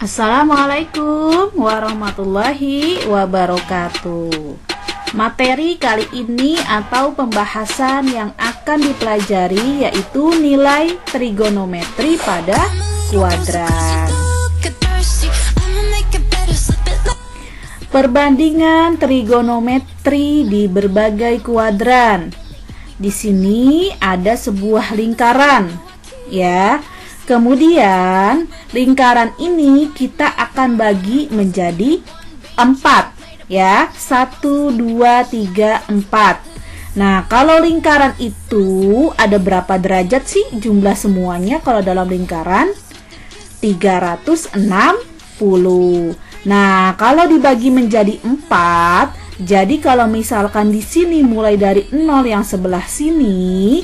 Assalamualaikum warahmatullahi wabarakatuh. Materi kali ini atau pembahasan yang akan dipelajari yaitu nilai trigonometri pada kuadran. Perbandingan trigonometri di berbagai kuadran. Di sini ada sebuah lingkaran, ya. Kemudian lingkaran ini kita akan bagi menjadi 4, ya. 1, 2, 3, 4. Nah, kalau lingkaran itu ada berapa derajat sih jumlah semuanya kalau dalam lingkaran? 360. Nah, kalau dibagi menjadi 4, jadi kalau misalkan di sini mulai dari 0 yang sebelah sini,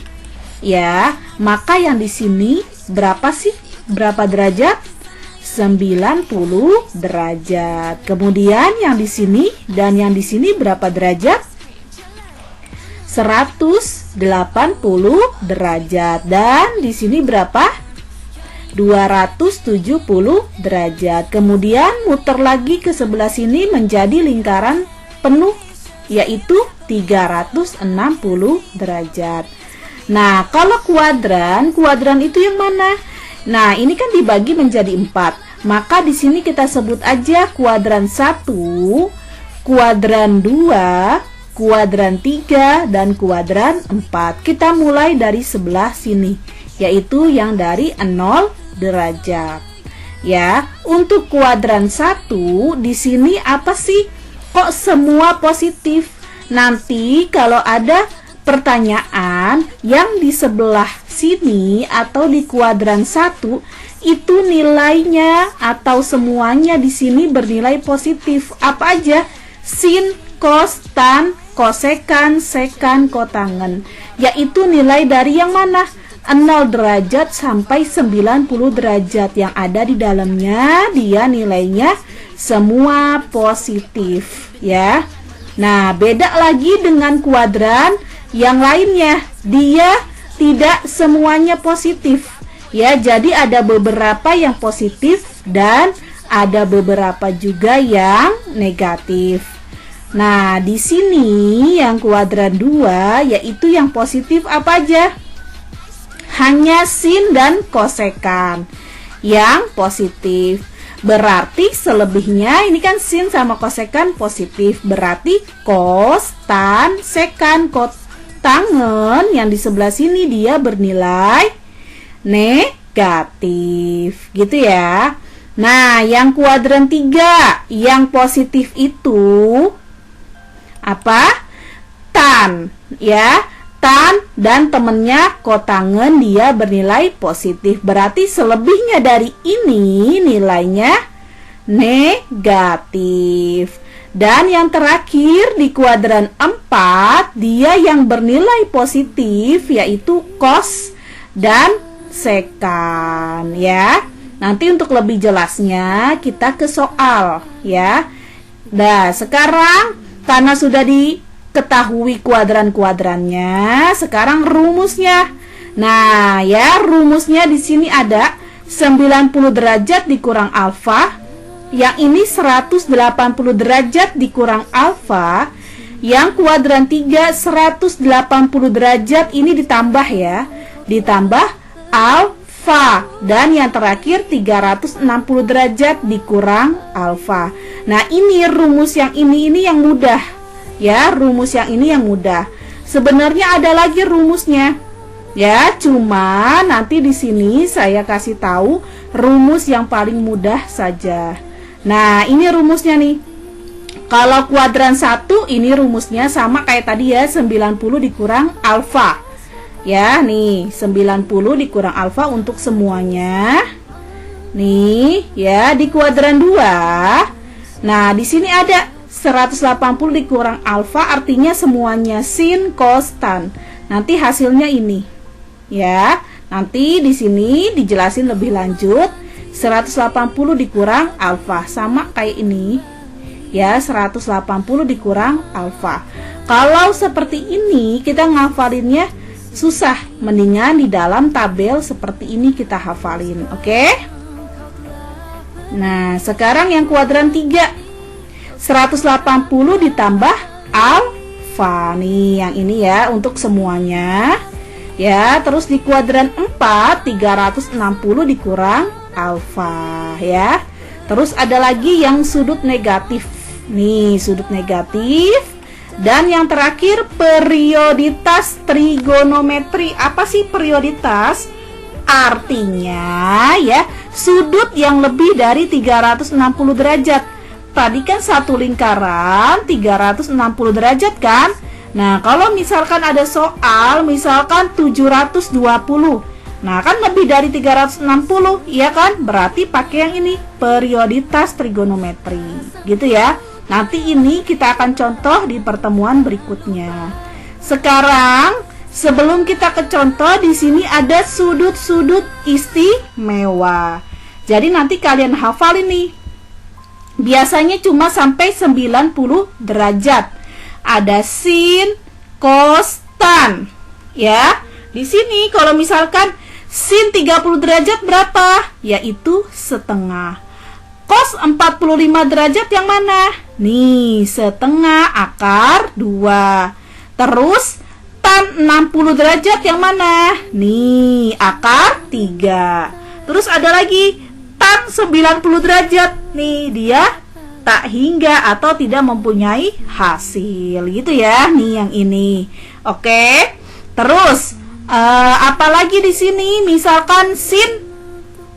ya, maka yang di sini berapa sih? Berapa derajat? 90 derajat. Kemudian yang di sini dan yang di sini berapa derajat? 180 derajat. Dan di sini berapa? 270 derajat. Kemudian muter lagi ke sebelah sini menjadi lingkaran penuh, yaitu 360 derajat. Nah, kalau kuadran itu yang mana? Nah, ini kan dibagi menjadi 4. Maka di sini kita sebut aja kuadran 1, kuadran 2, kuadran 3, dan kuadran 4. Kita mulai dari sebelah sini, yaitu yang dari 0 derajat. Ya, untuk kuadran 1 di sini apa sih? Kok semua positif? Nanti kalau ada pertanyaan yang di sebelah sini atau di kuadran 1 itu nilainya atau semuanya di sini bernilai positif. Apa aja? Sin, cos, tan, kosekan, sekan, kotangen. Yaitu nilai dari yang mana? 0 derajat sampai 90 derajat. Yang ada di dalamnya dia nilainya semua positif, ya. Nah, beda lagi dengan kuadran yang lainnya, dia tidak semuanya positif, ya. Jadi ada beberapa yang positif dan ada beberapa juga yang negatif. Nah, di sini yang kuadran 2 yaitu yang positif apa aja? Hanya sin dan kosekan yang positif. Berarti selebihnya ini kan sin sama kosekan positif. Berarti kos, tan, sekan, kotangen yang di sebelah sini dia bernilai negatif. Gitu ya. Nah, yang kuadran 3 yang positif itu apa? Tan, ya. Tan dan temennya kotangen dia bernilai positif. Berarti selebihnya dari ini nilainya negatif. Dan yang terakhir di kuadran 4 dia yang bernilai positif yaitu kos dan sekan, ya. Nanti untuk lebih jelasnya kita ke soal, ya. Nah, sekarang karena sudah diketahui kuadran-kuadrannya, sekarang rumusnya. Nah, ya, rumusnya di sini ada 90 derajat dikurang alfa. Yang ini 180 derajat dikurang alfa. Yang kuadran 3 180 derajat ini ditambah, ya. Ditambah alfa. Dan yang terakhir 360 derajat dikurang alfa. Nah, ini rumus yang ini yang mudah. Ya, rumus yang ini yang mudah. Sebenarnya ada lagi rumusnya. Ya, cuma nanti di sini saya kasih tahu rumus yang paling mudah saja. Nah, ini rumusnya nih. Kalau kuadran 1 ini rumusnya sama kayak tadi ya, 90 dikurang alfa. Ya, nih, 90 dikurang alfa untuk semuanya. Nih, ya, di kuadran 2. Nah, di sini ada 180 dikurang alfa artinya semuanya sin, cos, tan. Nanti hasilnya ini. Ya, nanti di sini dijelasin lebih lanjut. 180 dikurang alfa sama kayak ini. Ya, 180 dikurang alfa. Kalau seperti ini kita ngafalinnya susah, mendingan di dalam tabel seperti ini kita hafalin, oke? Nah, sekarang yang kuadran 3. 180 ditambah alfa. Nih, yang ini ya untuk semuanya. Ya, terus di kuadran 4, 360 dikurang alfa ya. Terus ada lagi yang sudut negatif. Nih, sudut negatif. Dan yang terakhir perioditas trigonometri. Apa sih perioditas? Artinya ya, sudut yang lebih dari 360 derajat. Tadi kan satu lingkaran 360 derajat kan? Nah, kalau misalkan ada soal misalkan 720. Nah, kan lebih dari 360, iya kan? Berarti pakai yang ini, perioditas trigonometri. Gitu ya. Nanti ini kita akan contoh di pertemuan berikutnya. Sekarang sebelum kita ke contoh, di sini ada sudut-sudut istimewa. Jadi nanti kalian hafal ini. Biasanya cuma sampai 90 derajat. Ada sin, cos, tan. Ya. Di sini kalau misalkan sin 30 derajat berapa? Yaitu setengah. Cos 45 derajat yang mana? Nih, setengah akar 2. Terus tan 60 derajat yang mana? Nih, akar 3. Terus ada lagi tan 90 derajat. Nih, dia tak hingga atau tidak mempunyai hasil. Gitu ya. Nih yang ini. Oke. Terus apalagi di sini? Misalkan sin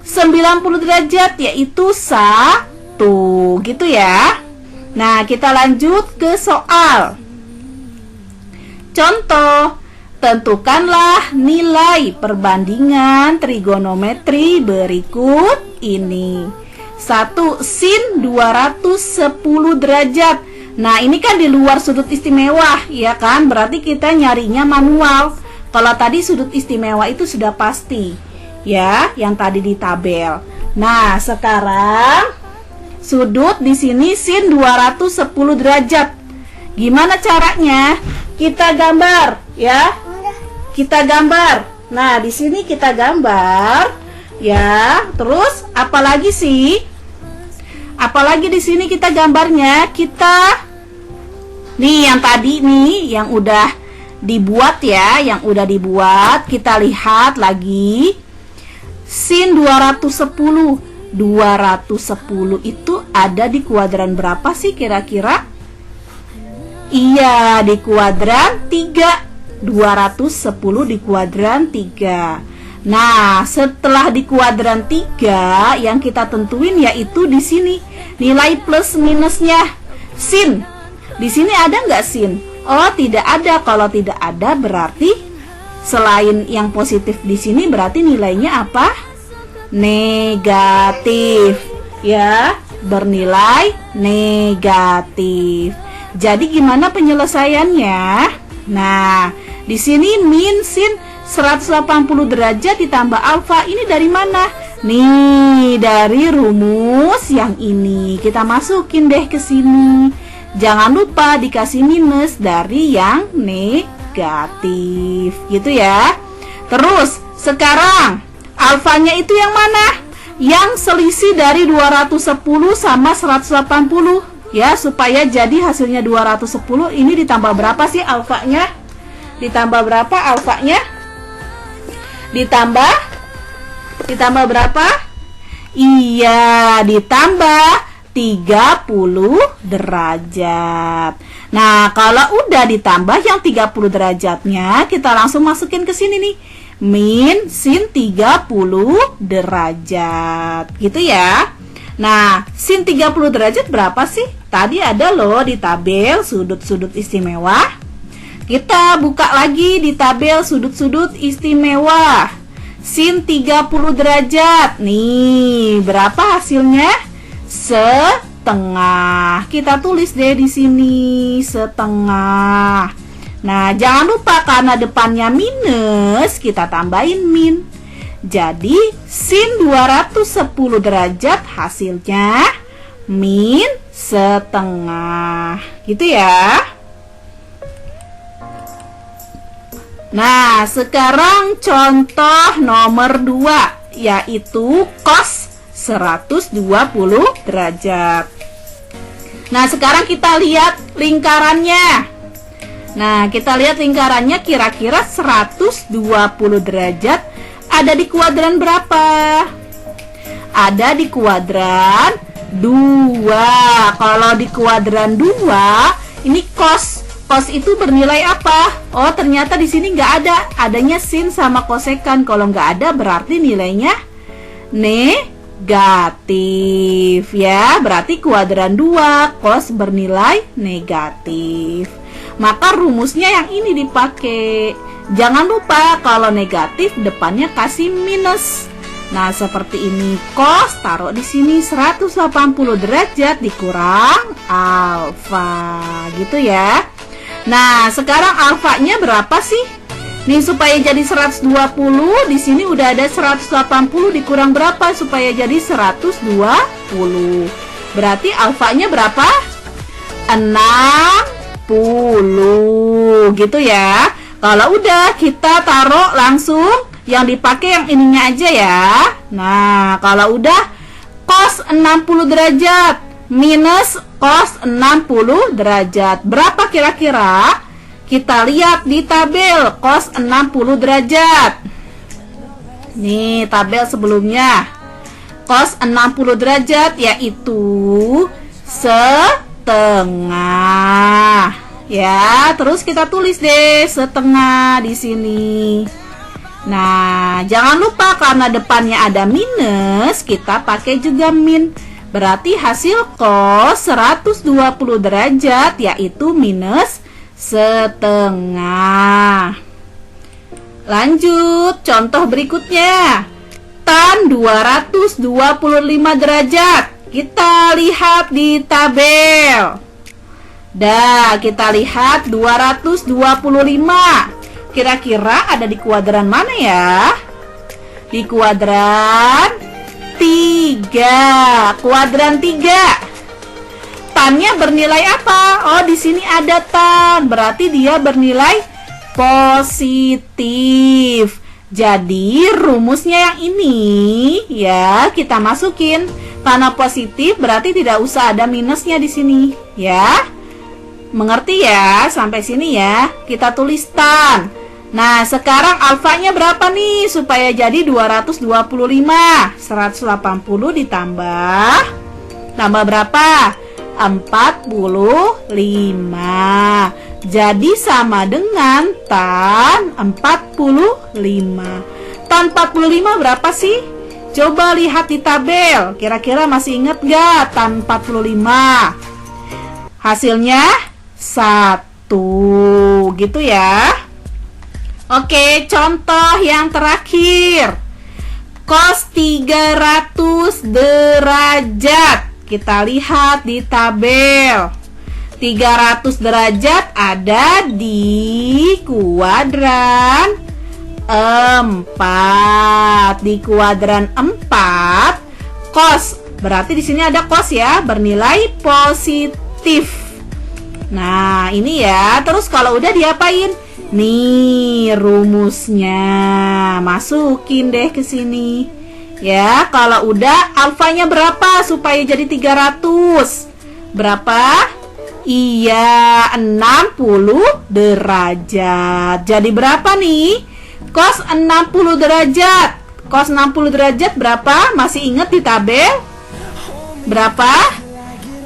90 derajat yaitu 1. Gitu ya. Nah, kita lanjut ke soal. Contoh, tentukanlah nilai perbandingan trigonometri berikut ini. 1. Sin 210 derajat. Nah, ini kan di luar sudut istimewa, ya kan? Berarti kita nyarinya manual. Kalau tadi sudut istimewa itu sudah pasti, ya, yang tadi di tabel. Nah, sekarang sudut di sini sin 210 derajat. Gimana caranya? Kita gambar, ya. Kita gambar. Nah, di sini kita gambar, ya. Terus apalagi sih? Apalagi di sini kita gambarnya, kita nih yang tadi nih yang udah dibuat ya, yang udah dibuat, kita lihat lagi. Sin 210. 210 itu ada di kuadran berapa sih kira-kira? Iya, di kuadran 3. 210 di kuadran 3. Nah, setelah di kuadran 3 yang kita tentuin yaitu di sini nilai plus minusnya. Sin. Di sini ada nggak sin? Oh, tidak ada. Kalau tidak ada berarti selain yang positif di sini berarti nilainya apa? Negatif. Ya, bernilai negatif. Jadi gimana penyelesaiannya? Nah, di sini min sin 180 derajat ditambah alfa. Ini dari mana? Nih, dari rumus yang ini. Kita masukin deh ke sini. Jangan lupa dikasih minus dari yang negatif. Gitu ya. Terus, sekarang alfanya itu yang mana? Yang selisih dari 210 sama 180. Ya, supaya jadi hasilnya 210. Ini ditambah berapa sih alfanya? Ditambah berapa alfanya? Ditambah berapa? Iya, ditambah 30 derajat. Nah, kalau udah ditambah yang 30 derajatnya, kita langsung masukin ke sini nih. Min sin 30 derajat. Gitu ya. Nah, sin 30 derajat berapa sih? Tadi ada loh di tabel sudut-sudut istimewa. Kita buka lagi di tabel sudut-sudut istimewa. Sin 30 derajat. Nih, berapa hasilnya? Setengah. Kita tulis deh di sini setengah. Nah, jangan lupa karena depannya minus, kita tambahin min. Jadi, sin 210 derajat hasilnya min setengah. Gitu ya. Nah, sekarang contoh nomor 2, yaitu cos 120 derajat. Nah, sekarang kita lihat lingkarannya. Nah, kita lihat lingkarannya kira-kira 120 derajat ada di kuadran berapa? Ada di kuadran 2. Kalau di kuadran 2, ini cos. Cos itu bernilai apa? Oh, ternyata di sini nggak ada. Adanya sin sama kosekan. Kalau nggak ada berarti nilainya negatif ya. Berarti kuadran 2 cos bernilai negatif. Maka rumusnya yang ini dipakai. Jangan lupa kalau negatif depannya kasih minus. Nah, seperti ini. Cos taruh di sini 180 derajat dikurang alfa. Gitu ya. Nah, sekarang alfanya berapa sih? Nih, supaya jadi 120, di sini udah ada 180 dikurang berapa supaya jadi 120. Berarti alfanya berapa? 60 gitu ya. Kalau udah kita taruh langsung yang dipakai yang ininya aja ya. Nah, kalau udah cos 60 derajat minus cos 60 derajat. Berapa kira-kira? Kita lihat di tabel cos 60 derajat. Nih, tabel sebelumnya. Cos 60 derajat yaitu setengah. Ya, terus kita tulis deh setengah di sini. Nah, jangan lupa karena depannya ada minus, kita pakai juga min. Berarti hasil cos 120 derajat yaitu minus setengah. Lanjut, contoh berikutnya. Tan 225 derajat. Kita lihat di tabel. Dah, kita lihat 225. Kira-kira ada di kuadran mana ya? Di kuadran 3. Kuadran 3. Tannya bernilai apa? Oh, di sini ada tan. Berarti dia bernilai positif. Jadi, rumusnya yang ini ya kita masukin. Karena positif berarti tidak usah ada minusnya di sini, ya. Mengerti ya? Sampai sini ya. Kita tulis tan. Nah, sekarang alfanya berapa nih supaya jadi 225? 180 ditambah berapa? 45. Jadi sama dengan tan 45. Tan 45 berapa sih? Coba lihat di tabel. Kira-kira masih ingat gak tan 45? Hasilnya 1. Gitu ya. Oke, contoh yang terakhir. Cos 300 derajat. Kita lihat di tabel. 300 derajat ada di kuadran 4. Di kuadran 4, cos. Berarti di sini ada cos ya, bernilai positif. Nah, ini ya. Terus kalau udah diapain? Nih rumusnya, masukin deh ke sini. Ya, kalau udah alfanya berapa supaya jadi 300? Berapa? Iya, 60 derajat. Jadi berapa nih? Cos 60 derajat. Cos 60 derajat berapa? Masih ingat di tabel? Berapa?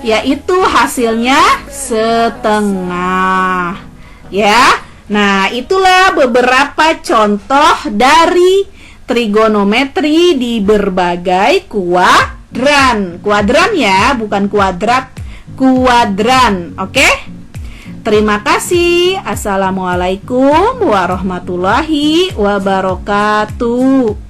Yaitu hasilnya setengah. Ya. Nah, itulah beberapa contoh dari trigonometri di berbagai kuadran. Kuadran ya, bukan kuadrat. Kuadran, oke? Terima kasih. Assalamualaikum warahmatullahi wabarakatuh.